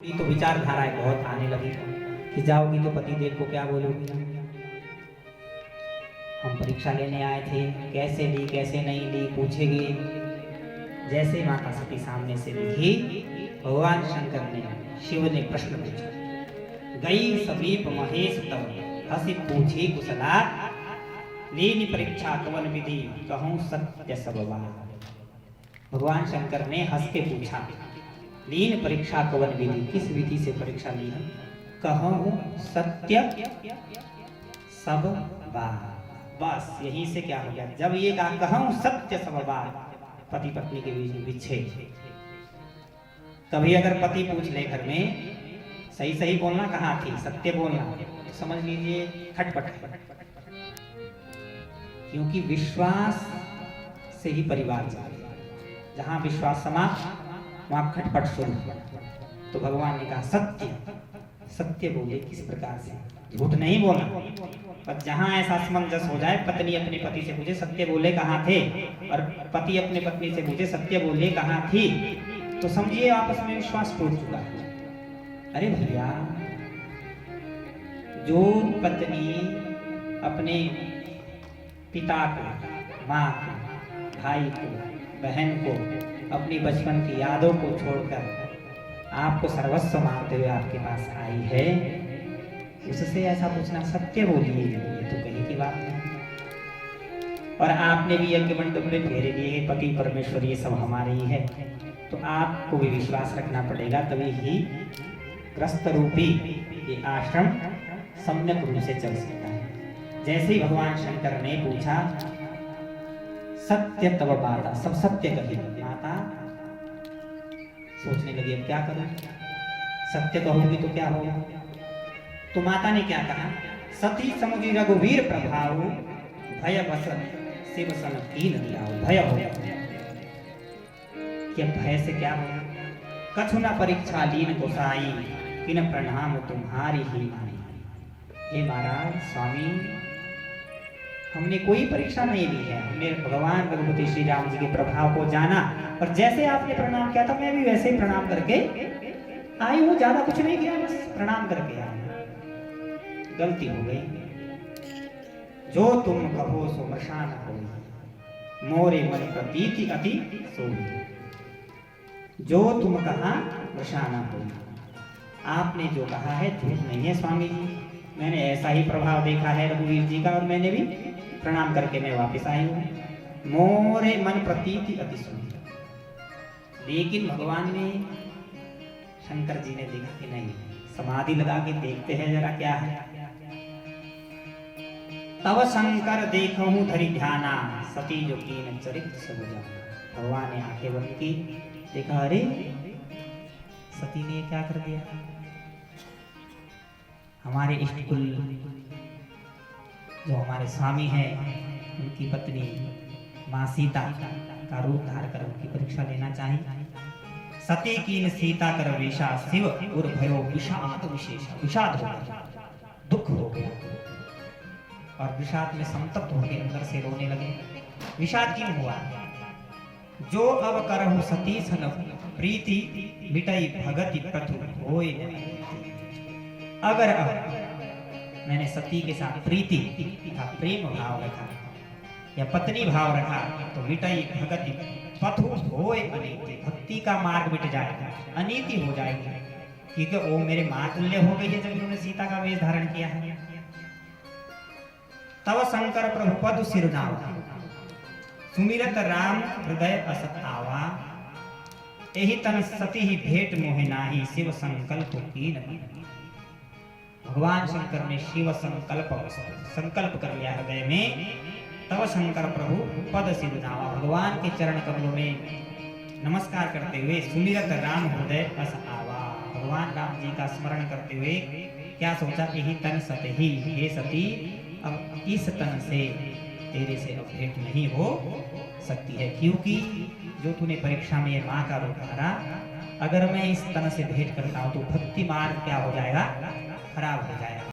तो विचारधाराएं बहुत आने लगी कि जाओगी तो पति देव को क्या बोलोगी, हम परीक्षा लेने आए थे, कैसे ली कैसे नहीं ली पूछेगी। जैसे माता सती सामने से दिखी, भगवान शंकर ने शिव ने प्रश्न पूछा, गई समीप महेश तब हसी पूछी कुशला, लीन परीक्षा कवन विधि कहूं सत्य सब बात। भगवान शंकर ने हंस के पूछा, लीन परीक्षा कवन विधि, किस विधि से परीक्षा ली है? कहूं सत्य सब बात। बस यहीं से क्या हो गया, जब ये कहा कहूं सत्य सब बात, पति पत्नी के बीच विच्छेद। कभी अगर पति पूछ ले घर में, सही सही बोलना कहाँ थी, सत्य बोलना, तो समझ लीजिए खटपट। क्योंकि विश्वास से ही परिवार चले, जहां विश्वास समाप्त वहां खटपट शुरू। तो भगवान ने कहा सत्य सत्य बोले, किस प्रकार से, झूठ नहीं बोला। पर जहां ऐसा असमंजस हो जाए, पत्नी अपने पति से पूछे सत्य बोले कहाँ थे, और पति अपने पत्नी से पूछे सत्य बोले कहाँ थी, तो समझिए आपस में विश्वास टूट चुका है। अरे भैया, जो पत्नी अपने पिता को, माँ को, भाई को, बहन को, अपनी बचपन की यादों को छोड़कर आपको सर्वस्व मानते हुए आपके पास आई है, उससे ऐसा पूछना सत्य बोलिए, ये तो कहीं की बात नहीं। और आपने भी यज्ञ मंडप में फेरे लिए, पति परमेश्वर ये सब हमारे ही है, तो आपको भी विश्वास रखना पड़ेगा, तभी ही ग्रस्त रूपी ये आश्रम सम्यक रूप से चल सकता है। जैसे ही भगवान शंकर ने पूछा सत्य तब बाता, सब सत्य कही। माता सोचने लगी अब क्या करूं, सत्य कहूंगी तो क्या होगा। तो माता ने क्या कहा, सती समुझी रघुवीर प्रभाव, भय बस शिव सन कीन दिलाओ। भय हो कि भय से क्या होगा, कछु न परीक्षा लीन गोसाई, किन प्रणाम तुम्हारी ही आई। हे महाराज स्वामी, हमने कोई परीक्षा नहीं ली है, हमने भगवान रघुपति श्री राम जी के प्रभाव को जाना, और जैसे आपने प्रणाम किया था मैं भी वैसे ही प्रणाम करके आई हूँ, ज्यादा कुछ नहीं किया, बस प्रणाम करके आई। गलती हो गई, जो तुम कहो सो मशान हो, मोरे मन प्रतीति अति सोई। जो तुम कहा मशाना हो, आपने जो कहा है झूठ नहीं है स्वामी जी, मैंने ऐसा ही प्रभाव देखा है रघुवीर जी का, और मैंने भी प्रणाम करके मैं वापस आई हूँ। मोरे मन प्रतीति अति सुंदर। लेकिन भगवान ने, शंकर जी ने देखा कि नहीं, समाधि लगा के देखते हैं जरा क्या है। तब शंकर देखूं धरि ध्याना, सती जो कीन चरित्र सब जाना। भगवान ने आंखें बंद की, देखा अरे सती ने क्या कर दिया, हमारे इष्ट कुल जो हमारे स्वामी हैं, उनकी पत्नी माँ सीता का रूप धार कर उनकी परीक्षा लेना चाहिए। सती कीन सीता कर वेशा, शिव उर भयो विषाद विशेष। विषाद हो गया, दुख हो गया, और विषाद में संतप्त होकर अंदर से रोने लगे। विषाद क्यों हुआ, जो अब करहु सती सन प्रीति, मिटई भगति प्रथु होय। अगर अब मैंने सती के साथ प्रीति का प्रेम भाव रखा या पत्नी भाव रखा, तो मिटई भगति पथु होय अनीति, भक्ति का मार्ग मिट जाएगा, अनीति हो जाएगी, क्योंकि वो मेरे मां तुल्य हो गई है जब उन्होंने सीता का वेश धारण किया है। तब शंकर प्रभु पद सिरनावा, सुमिरत राम हृदय असत आवा। एहि तन सती ही भेंट मोहे नाही, शिव संकल्प कीन। भगवान शंकर ने शिव संकल्प कर लिया हृदय में। तब शंकर प्रभु पद सिरनावा, भगवान के चरण कमलों में नमस्कार करते हुए, सुमिरत राम हृदय अस आवा, भगवान राम जी का स्मरण करते हुए क्या सोचा, यही तन सती ही, हे सती अब इस तन से तेरे से अब भेंट नहीं हो सकती है, क्योंकि जो तूने परीक्षा में माँ का रूप धारा, अगर मैं इस तन से भेंट करता हूँ तो भक्ति मार्ग क्या हो जाएगा, खराब हो जाएगा।